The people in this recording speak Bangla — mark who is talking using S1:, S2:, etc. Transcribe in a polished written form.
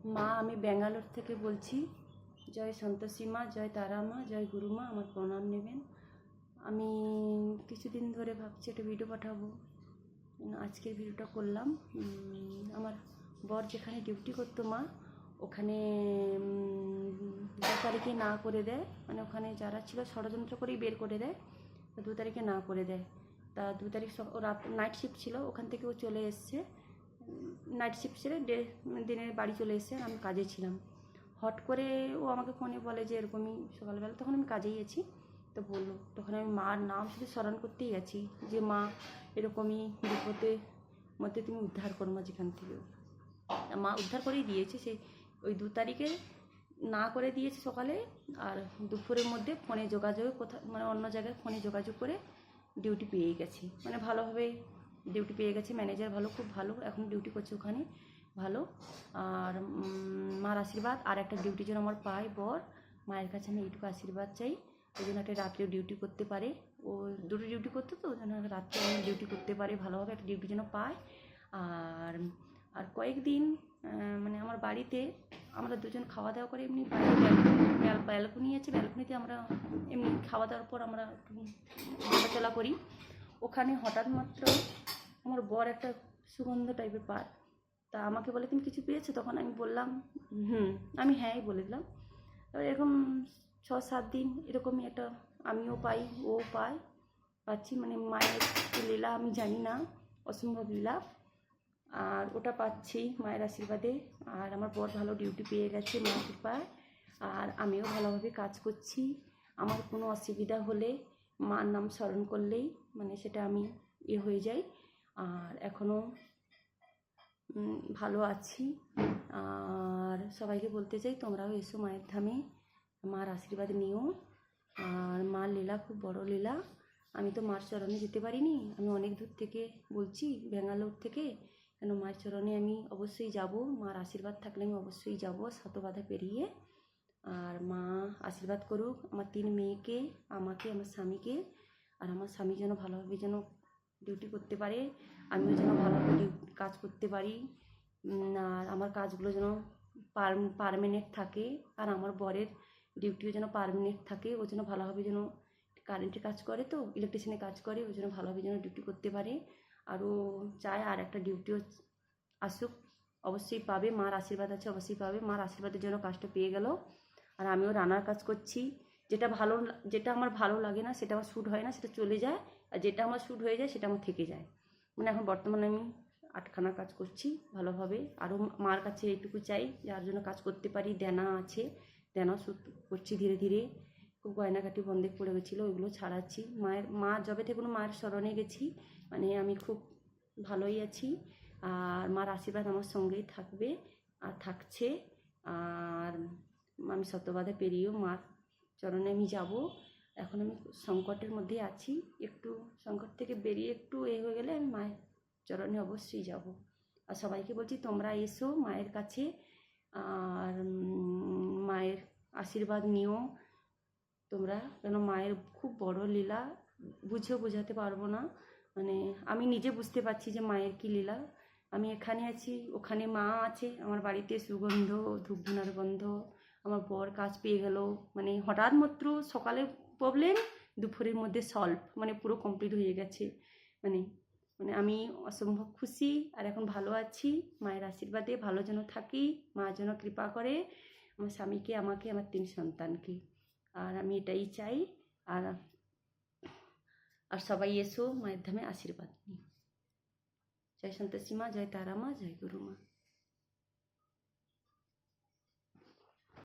S1: মা, আমি ব্যাঙ্গালোর থেকে বলছি। জয় সন্তোষী মা, জয় তারা মা, জয় গুরু মা, আমার প্রণাম নেবেন। আমি কিছুদিন ধরে ভাবছি একটা ভিডিও পাঠাবো, আজকের ভিডিওটা করলাম। আমার বর যেখানে ডিউটি করতো মা, ওখানে 2 তারিখে না করে দেয়, মানে ওখানে যারা ছিল ষড়যন্ত্র করেই বের করে দেয়। 2 তারিখে না করে দেয়। তা 2 তারিখ ও রাত নাইট শিফট ছিল, ওখান থেকে ও চলে এসছে। নাইট শিফট ছেড়ে দিনের বাড়ি চলে এসছে, আমি কাজে ছিলাম। হট করে ও আমাকে ফোনে বলে যে এরকমই সকালবেলা, তখন আমি কাজেই আছি। তো বললো, তখন আমি মার নাম শুধু স্মরণ করতেই গেছি যে মা এরকমই বিপদের মধ্যে তুমি উদ্ধার করো মা যেখান থেকে। মা উদ্ধার করেই দিয়েছে। সেই ওই 2 তারিখে না করে দিয়েছে সকালে, আর দুপুরের মধ্যে ফোনে যোগাযোগ মানে অন্য জায়গায় ফোনে যোগাযোগ করে ডিউটি পেয়ে গেছি, মানে ভালোভাবে ডিউটি পেয়ে গেছে। ম্যানেজার ভালো, খুব ভালো, এখন ডিউটি করছে ওখানে ভালো। আর মার আশীর্বাদ, আর একটা ডিউটি যেন আমার পায় বর, মায়ের কাছে আমি এইটুকু আশীর্বাদ চাই। ওই জন্য একটা রাত্রেও ডিউটি করতে পারে, ও 2টো ডিউটি করতো, তো ওই জন্য রাত্রে ডিউটি করতে পারে ভালোভাবে, একটা ডিউটি যেন পায়। আর আর কয়েকদিন মানে আমার বাড়িতে আমরা দুজন খাওয়া দাওয়া করে এমনি ব্যালকনি আছে, ব্যালকনিতে আমরা এমনি খাওয়া দাওয়ার পর আমরা একটু হাঁটাচলা করি। ওখানে হঠাৎ মাত্র আমার বর একটা সুগন্ধ টাইপের পায়। তা আমাকে বলে তুমি কিছু পেয়েছো? তখন আমি বললাম আমি হ্যাঁই বলে দিলাম। এবার এরকম 6-7 দিন এরকমই একটা আমিও পাই, ও পায়, পাচ্ছি। মানে মায়ের লীলা আমি জানি না, অসম্ভব লীলা। আর ওটা পাচ্ছি মায়ের আশীর্বাদে। আর আমার বর ভালো ডিউটি পেয়ে গেছে মায়ের কৃপায়। আর আমিও ভালোভাবে কাজ করছি। আমার কোনো অসুবিধা হলে মার নাম স্মরণ করলেই মানে সেটা আমি হয়ে যাই। আর এখনও ভালো আছি। আর সবাইকে বলতে চাই তোমরাও এসো মায়ের ধামে, মার আশীর্বাদ নিও। আর মার লীলা খুব বড় লীলা। আমি তো মার চরণে যেতে পারিনি, আমি অনেক দূর থেকে বলছি, ব্যাঙ্গালোর থেকে। কেন মায়ের চরণে আমি অবশ্যই যাব, মার আশীর্বাদ থাকলে আমি অবশ্যই যাব, শত বাধা পেরিয়ে। আর মা আশীর্বাদ করুক আমার 3 মেয়েকে, আমাকে, আমার স্বামীকে। আর আমার স্বামী যেন ভালোভাবে যেন ডিউটি করতে পারে, আমিও যেন ভালোভাবে কাজ করতে পারি। আর আমার কাজগুলো যেন পার্মানেন্ট থাকে। আর আমার বরের ডিউটিও যেন পার্মানেন্ট থাকে, ও যেন ভালোভাবে যেন কারেন্টের কাজ করে, তো ইলেকট্রিশিয়ানের কাজ করে, ও যেন ভালোভাবে যেন ডিউটি করতে পারে। আরও চায় আর একটা ডিউটিও আসুক, অবশ্যই পাবে, মার আশীর্বাদ আছে, অবশ্যই পাবে। মার আশীর্বাদের জন্য কাজটা পেয়ে গেল। আর আমিও রান্নার কাজ করছি। যেটা আমার ভালো লাগে না, সেটা আমার শ্যুট হয় না, সেটা চলে যায়। আর যেটা আমার শ্যুট হয়ে যায় সেটা আমার থেকে যায়। মানে এখন বর্তমানে আমি 8খানা কাজ করছি ভালোভাবে। আরও মার কাছে এইটুকু চাই, যার জন্য কাজ করতে পারি। দেনা আছে, দেনা শ্যুট করছি ধীরে ধীরে। খুব গয়নাকাটি বন্ধে পড়ে গেছিলো, ওইগুলো ছাড়াচ্ছি। মা যবে থেকে মায়ের শরণে গেছি, মানে আমি খুব ভালোই আছি। আর মার আশীর্বাদ আমার সঙ্গেই থাকবে আর থাকছে। আর আমি শতবাধা পেরিয়েও মার চরণে আমি যাব। এখন আমি সংকটের মধ্যে আছি, একটু সংকট থেকে বেরিয়ে একটু হয়ে গেলে আমি মায়ের চরণে অবশ্যই যাব। আর সবাইকে বলছি তোমরা এসো মায়ের কাছে, আর মায়ের আশীর্বাদ নিও তোমরা। কেন মায়ের খুব বড় লীলা, বুঝেও বোঝাতে পারবো না। মানে আমি নিজে বুঝতে পারছি যে মায়ের কী লীলা। আমি এখানে আছি, ওখানে মা আছে, আমার বাড়িতে সুগন্ধ, ধূপধুনার গন্ধ। আমার বর কাজ পেয়ে গেল, মানে হঠাৎ মাত্র সকালে প্রবলেম, দুপুরের মধ্যে সলভ, মানে পুরো কমপ্লিট হয়ে গেছে। মানে মানে আমি অসম্ভব খুশি। আর এখন ভালো আছি মায়ের আশীর্বাদে, ভালো যেন থাকি, মা যেন কৃপা করে আমার স্বামীকে, আমাকে, আমার 3 সন্তানকে। আর আমি এটাই চাই। আর আর সবাই এসো মায়ের ধামে আশীর্বাদ নিই। জয় সন্তোষী মা, জয় তারা মা, জয় গুরু মা।